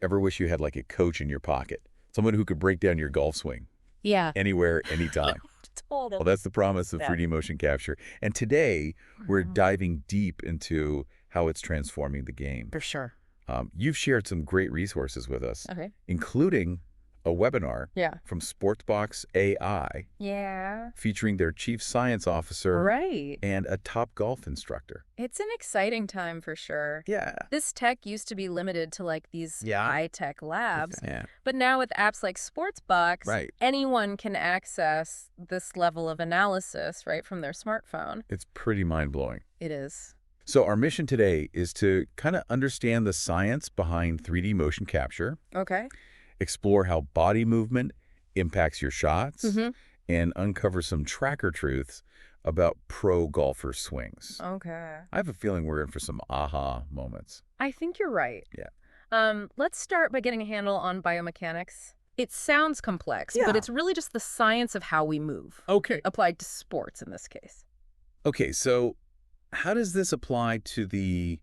Ever wish you had like a coach in your pocket? Someone who could break down your golf swing Yeah. anywhere, anytime. Well, Totally. that's the promise of Yeah. 3D motion capture. And today, we're diving deep into how it's transforming the game. For sure. You've shared some great resources with us, Okay. including a webinar Yeah. from Sportsbox AI Yeah. featuring their chief science officer Right. and a top golf instructor. It's an exciting time for sure. Yeah. This tech used to be limited to like these Yeah. high-tech labs, Yeah. but now with apps like Sportsbox, Right. anyone can access this level of analysis right from their smartphone. It's pretty mind-blowing. It is. So our mission today is to kind of understand the science behind 3D motion capture, Okay. explore how body movement impacts your shots, Mm-hmm. and uncover some tracker truths about pro golfer swings. Okay. I have a feeling we're in for some aha moments. I think you're right. Yeah. Let's start by getting a handle on biomechanics. It sounds complex, Yeah. but it's really just the science of how we move, Okay. applied to sports in this case. Okay, so how does this apply to the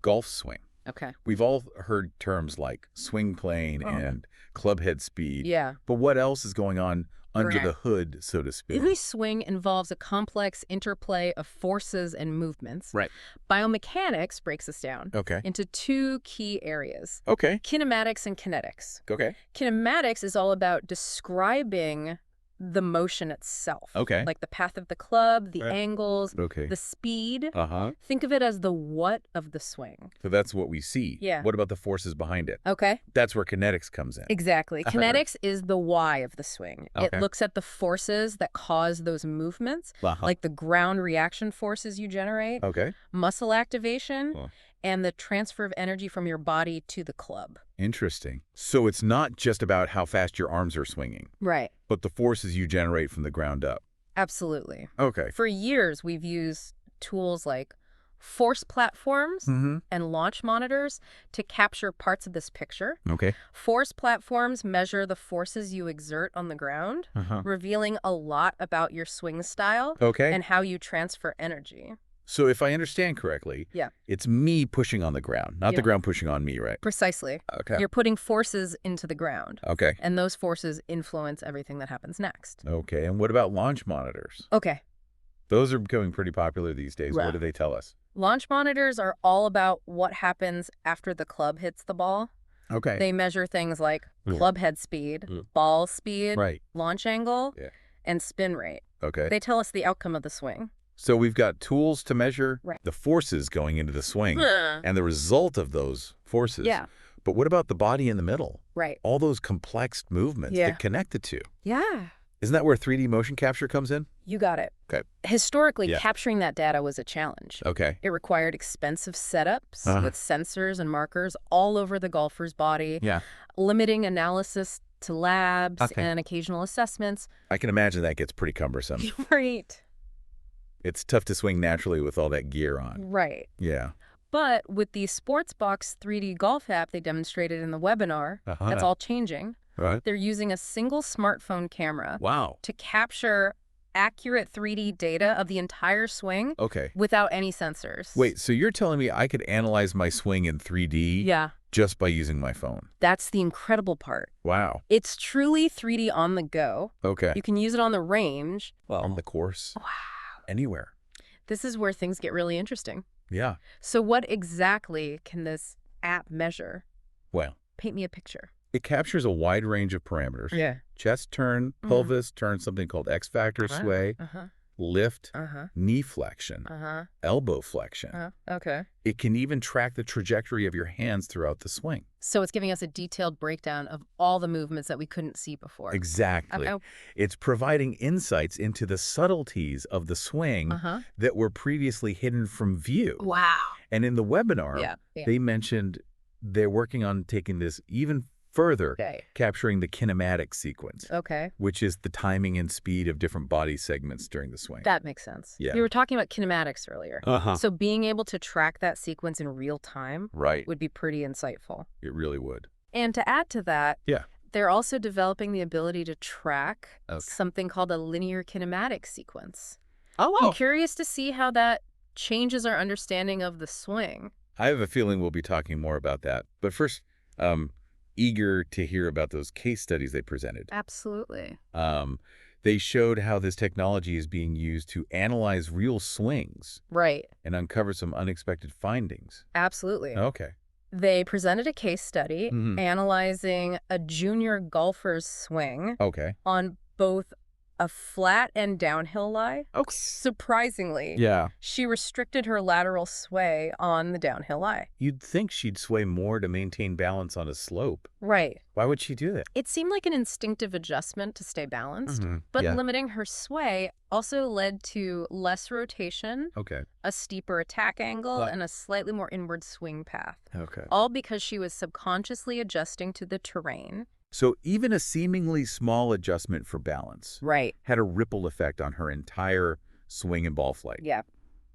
golf swing? Okay. We've all heard terms like swing plane and club head speed, Yeah. but what else is going on under Right. the hood, so to speak? Every swing involves a complex interplay of forces and movements. Right. Biomechanics breaks this down Okay. into two key areas, Okay. kinematics and kinetics. Okay. Kinematics is all about describing the motion itself. Okay. Like the path of the club, the Right. angles, Okay. the speed. Uh-huh. Think of it as the what of the swing. So that's what we see. Yeah. What about the forces behind it? Okay. That's where kinetics comes in. Exactly. Kinetics is the why of the swing. Okay. It looks at the forces that cause those movements, Uh-huh. like the ground reaction forces you generate, Okay. muscle activation, Oh. and the transfer of energy from your body to the club. Interesting. So it's not just about how fast your arms are swinging, Right. but the forces you generate from the ground up. Absolutely. Okay. For years, we've used tools like force platforms Mm-hmm. and launch monitors to capture parts of this picture. Okay. Force platforms measure the forces you exert on the ground, Uh-huh. revealing a lot about your swing style Okay. and how you transfer energy. So if I understand correctly, Yeah. it's me pushing on the ground, not the Yeah. ground pushing on me, right? Precisely. Okay. You're putting forces into the ground, Okay. and those forces influence everything that happens next. Okay. And what about launch monitors? Okay. Those are becoming pretty popular these days. Right. What do they tell us? Launch monitors are all about what happens after the club hits the ball. Okay. They measure things like Yeah. club head speed, Yeah. ball speed, Right. launch angle, Yeah. and spin rate. Okay. They tell us the outcome of the swing. So we've got tools to measure Right. the forces going into the swing and the result of those forces. Yeah. But what about the body in the middle? Right. All those complex movements Yeah. that connect the two. Yeah. Isn't that where 3D motion capture comes in? You got it. Okay. Historically, Yeah. capturing that data was a challenge. Okay. It required expensive setups Uh-huh. with sensors and markers all over the golfer's body, Yeah. limiting analysis to labs Okay. and occasional assessments. I can imagine that gets pretty cumbersome. Right. It's tough to swing naturally with all that gear on. Right. Yeah. But with the Sportsbox 3D golf app they demonstrated in the webinar, Uh-huh. that's all changing. Right. They're using a single smartphone camera Wow. to capture accurate 3D data of the entire swing Okay. without any sensors. Wait, so you're telling me I could analyze my swing in 3D Yeah, just by using my phone? that's the incredible part. Wow. It's truly 3D on the go. Okay. You can use it on the range. On the course. Wow. Anywhere. This is where things get really interesting. Yeah. So what exactly can this app measure? Well, Paint me a picture. it captures a wide range of parameters. Yeah. Chest turn, pelvis turn, something called X factor sway, Uh-huh. lift, Uh-huh. knee flexion, Uh-huh. elbow flexion. Okay. It can even track the trajectory of your hands throughout the swing. So it's giving us a detailed breakdown of all the movements that we couldn't see before. Exactly. Oh. It's providing insights into the subtleties of the swing Uh-huh. that were previously hidden from view. Wow. And in the webinar, Yeah. they mentioned they're working on taking this even further, Okay. capturing the kinematic sequence, Okay. which is the timing and speed of different body segments during the swing. That makes sense. Yeah. We were talking about kinematics earlier. Uh-huh. So being able to track that sequence in real time Right. would be pretty insightful. It really would. And to add to that, Yeah. they're also developing the ability to track Okay. something called a linear kinematic sequence. Oh, I'm curious to see how that changes our understanding of the swing. I have a feeling we'll be talking more about that. But first, eager to hear about those case studies they presented. Absolutely. Um, they showed how this technology is being used to analyze real swings Right. and uncover some unexpected findings. Absolutely. Okay. They presented a case study Hmm. analyzing a junior golfer's swing Okay. on both a flat and downhill lie. Okay. Surprisingly, Yeah. she restricted her lateral sway on the downhill lie. You'd think she'd sway more to maintain balance on a slope. Right. Why would she do that? It seemed like an instinctive adjustment to stay balanced, but Yeah. limiting her sway also led to less rotation, Okay. a steeper attack angle, and a slightly more inward swing path. Okay. All because she was subconsciously adjusting to the terrain. So even a seemingly small adjustment for balance Right. had a ripple effect on her entire swing and ball flight. Yeah.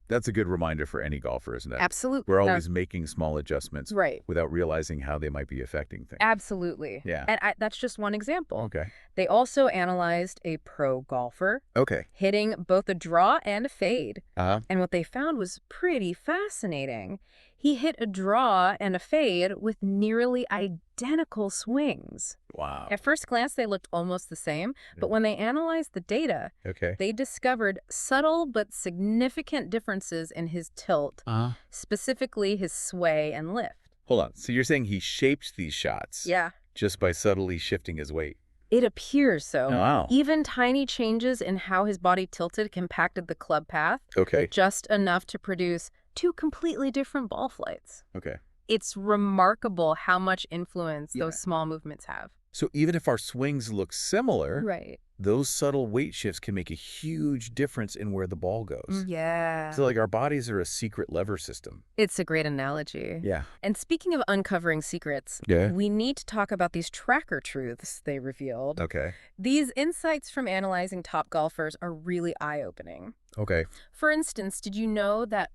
That's a good reminder for any golfer, isn't it? Absolutely. We're always making small adjustments Right. without realizing how they might be affecting things. Absolutely. Yeah. And that's just one example. Okay. They also analyzed a pro golfer Okay. hitting both a draw and a fade. Uh-huh. And what they found was pretty fascinating. He hit a draw and a fade with nearly identical swings. Wow. At first glance, they looked almost the same, but when they analyzed the data, Okay. they discovered subtle but significant differences in his tilt, specifically his sway and lift. Hold on. So you're saying he shaped these shots Yeah. just by subtly shifting his weight? It appears so. Wow. Even tiny changes in how his body tilted compacted the club path, Okay. just enough to produce two completely different ball flights. Okay. It's remarkable how much influence Yeah. those small movements have. So even if our swings look similar, Right. those subtle weight shifts can make a huge difference in where the ball goes. Yeah. So like our bodies are a secret lever system. It's a great analogy. Yeah. And speaking of uncovering secrets, Yeah. we need to talk about these tracker truths they revealed. Okay. These insights from analyzing top golfers are really eye-opening. Okay. For instance, did you know that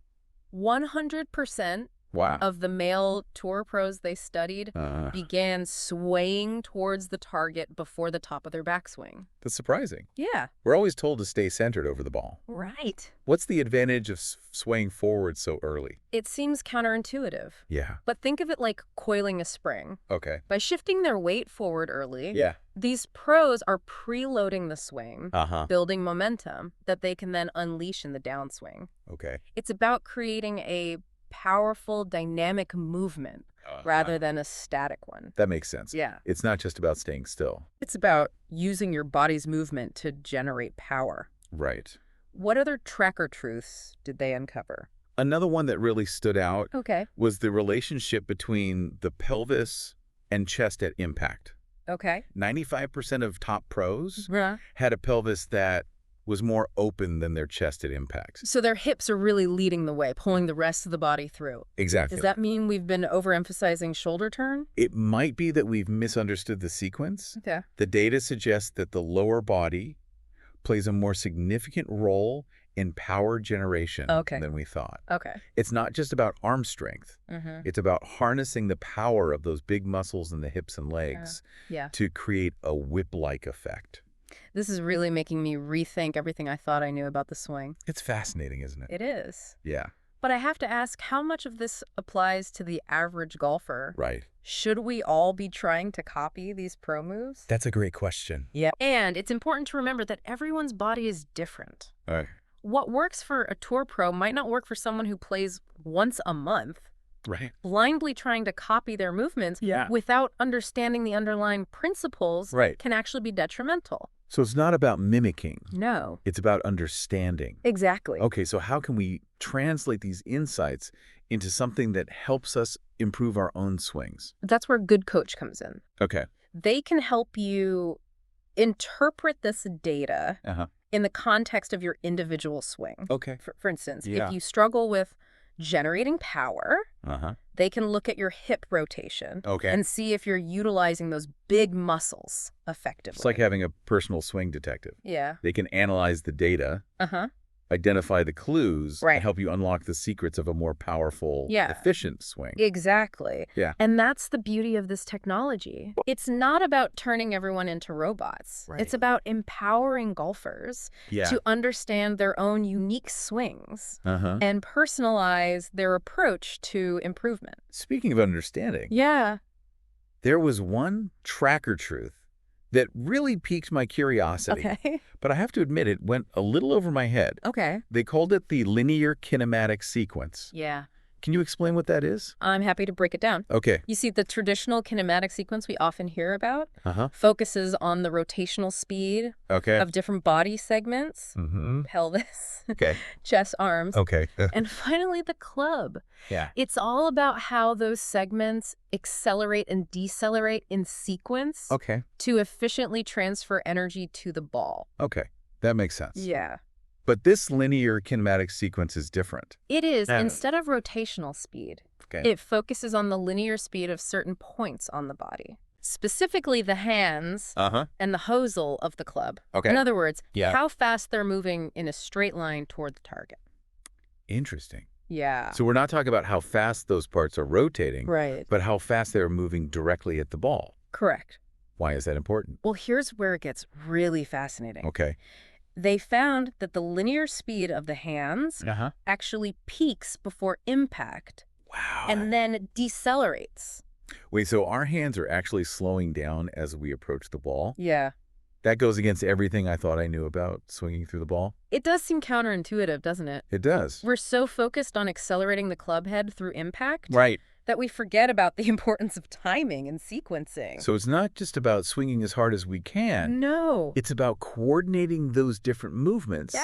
100% Wow. of the male tour pros they studied began swaying towards the target before the top of their backswing? That's surprising. Yeah. We're always told to stay centered over the ball. Right. What's the advantage of swaying forward so early? It seems counterintuitive, Yeah. but think of it like coiling a spring. Okay. By shifting their weight forward early, Yeah. these pros are preloading the swing, Uh-huh. building momentum that they can then unleash in the downswing. Okay. It's about creating a powerful, dynamic movement rather than a static one. That makes sense. Yeah. It's not just about staying still. It's about using your body's movement to generate power. Right. What other tracker truths did they uncover? Another one that really stood out Okay. was the relationship between the pelvis and chest at impact. Okay. 95% of top pros Yeah. had a pelvis that was more open than their chest at impact. So their hips are really leading the way, pulling the rest of the body through. Exactly. Does that mean we've been overemphasizing shoulder turn? It might be that we've misunderstood the sequence. Okay. The data suggests that the lower body plays a more significant role in power generation than we thought. Okay. It's not just about arm strength. Mm-hmm. It's about harnessing the power of those big muscles in the hips and legs Yeah. to create a whip-like effect. This is really making me rethink everything I thought I knew about the swing. It's fascinating, isn't it? It is. Yeah. But I have to ask, how much of this applies to the average golfer? Right. Should we all be trying to copy these pro moves? That's a great question. Yeah. And it's important to remember that everyone's body is different. All right. What works for a tour pro might not work for someone who plays once a month. Right. Blindly trying to copy their movements Yeah. without understanding the underlying principles Right. can actually be detrimental. So it's not about mimicking. No. It's about understanding. Exactly. Okay, so how can we translate these insights into something that helps us improve our own swings? That's where good coach comes in. Okay. They can help you interpret this data in the context of your individual swing. Okay. For instance, Yeah. if you struggle with generating power, Uh-huh. they can look at your hip rotation Okay. and see if you're utilizing those big muscles effectively. It's like having a personal swing detective. Yeah. They can analyze the data, Uh-huh. identify the clues, Right. and help you unlock the secrets of a more powerful, Yeah. efficient swing. Exactly. Yeah. And that's the beauty of this technology. It's not about turning everyone into robots. Right. It's about empowering golfers Yeah. to understand their own unique swings Uh-huh. and personalize their approach to improvement. Speaking of understanding, Yeah. There was one tracker truth that really piqued my curiosity. Okay. But I have to admit, it went a little over my head. Okay. They called it the linear kinematic sequence. Yeah. Can you explain what that is? I'm happy to break it down. Okay. You see, the traditional kinematic sequence we often hear about Uh-huh. focuses on the rotational speed Okay. of different body segments, Mm-hmm. pelvis, Okay. chest, arms, Okay. and finally the club. Yeah. It's all about how those segments accelerate and decelerate in sequence Okay. to efficiently transfer energy to the ball. Okay. That makes sense. Yeah. But this linear kinematic sequence is different. It is. Yeah. Instead of rotational speed, Okay. it focuses on the linear speed of certain points on the body, specifically the hands Uh-huh. and the hosel of the club. Okay. In other words, Yeah. how fast they're moving in a straight line toward the target. Interesting. Yeah. So we're not talking about how fast those parts are rotating, Right. but how fast they're moving directly at the ball. Correct. Why is that important? Well, here's where it gets really fascinating. Okay. They found that the linear speed of the hands Uh-huh. actually peaks before impact Wow. and then decelerates. Wait, so our hands are actually slowing down as we approach the ball? Yeah. That goes against everything I thought I knew about swinging through the ball? It does seem counterintuitive, doesn't it? It does. We're so focused on accelerating the club head through impact Right. that we forget about the importance of timing and sequencing. So it's not just about swinging as hard as we can. No. It's about coordinating those different movements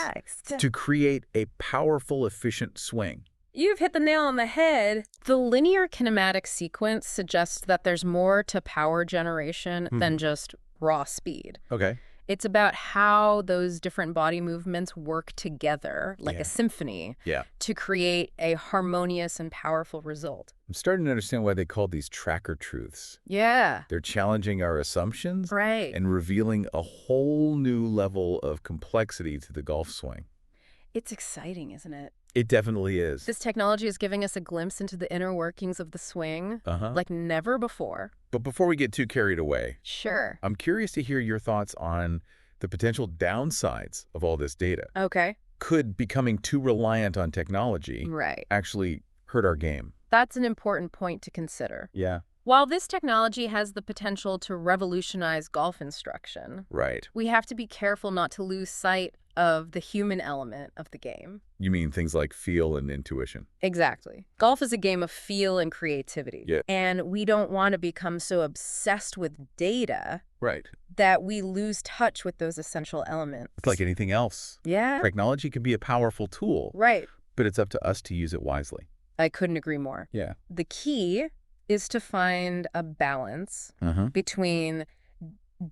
to create a powerful, efficient swing. You've hit the nail on the head. The linear kinematic sequence suggests that there's more to power generation than just raw speed. Okay. It's about how those different body movements work together, like a symphony, to create a harmonious and powerful result. I'm starting to understand why they call these tracker truths. Yeah. They're challenging our assumptions Right. and revealing a whole new level of complexity to the golf swing. It's exciting, isn't it? It definitely is. This technology is giving us a glimpse into the inner workings of the swing like never before. But before we get too carried away, Sure. I'm curious to hear your thoughts on the potential downsides of all this data. Okay. Could becoming too reliant on technology Right. actually hurt our game? That's an important point to consider. Yeah. While this technology has the potential to revolutionize golf instruction, Right. we have to be careful not to lose sight of the human element of the game. You mean things like feel and intuition? Exactly. Golf is a game of feel and creativity. Yeah. And we don't want to become so obsessed with data Right. that we lose touch with those essential elements. It's like anything else. Yeah. Technology can be a powerful tool, Right. but it's up to us to use it wisely. I couldn't agree more. Yeah. The key is to find a balance between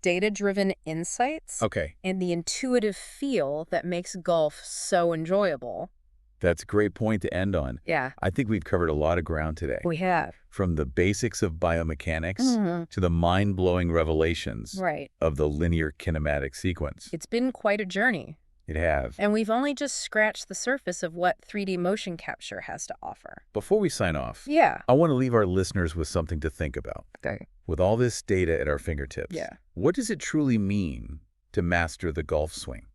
data-driven insights and the intuitive feel that makes golf so enjoyable. That's a great point to end on. Yeah. I think we've covered a lot of ground today. We have. From the basics of biomechanics to the mind-blowing revelations of the linear kinematic sequence. It's been quite a journey. It have. And we've only just scratched the surface of what 3D motion capture has to offer. Before we sign off, Yeah. I want to leave our listeners with something to think about. Okay. With all this data at our fingertips, Yeah. what does it truly mean to master the golf swing?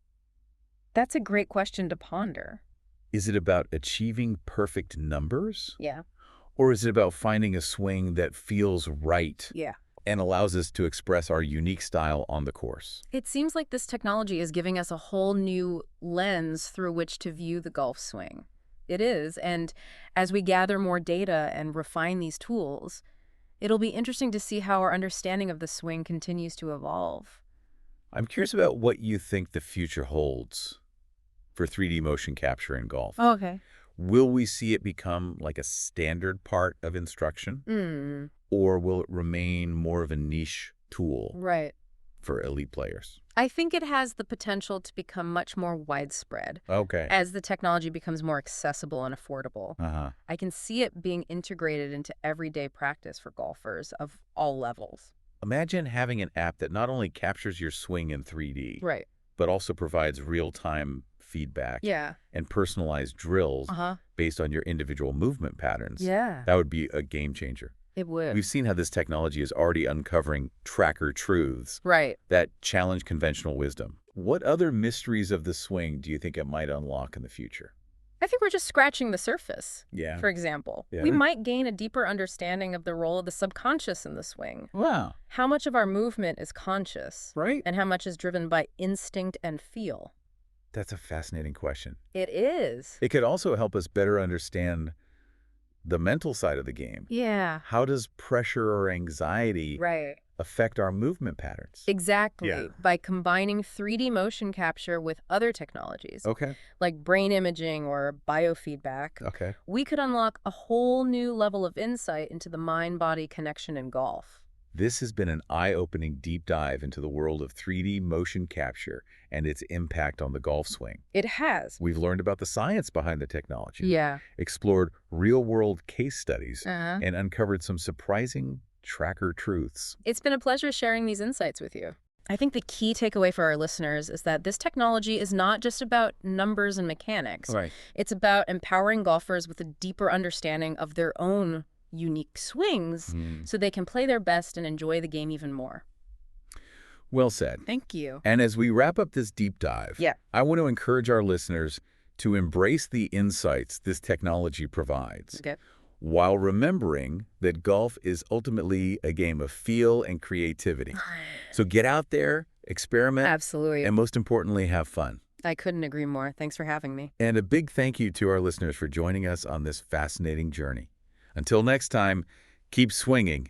That's a great question to ponder. Is it about achieving perfect numbers? Yeah. Or is it about finding a swing that feels right Yeah. and allows us to express our unique style on the course? It seems like this technology is giving us a whole new lens through which to view the golf swing. It is, and as we gather more data and refine these tools, it'll be interesting to see how our understanding of the swing continues to evolve. I'm curious about what you think the future holds for 3D motion capture in golf. Oh, okay. Will we see it become like a standard part of instruction? Or will it remain more of a niche tool Right. for elite players? I think it has the potential to become much more widespread Okay. as the technology becomes more accessible and affordable. I can see it being integrated into everyday practice for golfers of all levels. Imagine having an app that not only captures your swing in 3D, Right. but also provides real-time feedback Yeah. and personalized drills Uh-huh. based on your individual movement patterns. Yeah. That would be a game changer. It would. We've seen how this technology is already uncovering tracker truths Right. that challenge conventional wisdom. What other mysteries of the swing do you think it might unlock in the future? I think we're just scratching the surface. Yeah. For example, Yeah. we might gain a deeper understanding of the role of the subconscious in the swing. Wow. How much of our movement is conscious? Right. And how much is driven by instinct and feel? That's a fascinating question. It is. It could also help us better understand the mental side of the game. Yeah. How does pressure or anxiety affect our movement patterns? Exactly. Yeah. By combining 3D motion capture with other technologies, Okay. like brain imaging or biofeedback, Okay. we could unlock a whole new level of insight into the mind-body connection in golf. This has been an eye-opening deep dive into the world of 3D motion capture and its impact on the golf swing. It has. We've learned about the science behind the technology, Yeah. explored real-world case studies, Uh-huh. and uncovered some surprising tracker truths. It's been a pleasure sharing these insights with you. I think the key takeaway for our listeners is that this technology is not just about numbers and mechanics. Right. It's about empowering golfers with a deeper understanding of their own unique swings so they can play their best and enjoy the game even more. Well said. Thank you. And as we wrap up this deep dive, I want to encourage our listeners to embrace the insights this technology provides, while remembering that golf is ultimately a game of feel and creativity. So get out there, experiment, Absolutely. and most importantly, have fun. I couldn't agree more. Thanks for having me. And a big thank you to our listeners for joining us on this fascinating journey. Until next time, keep swinging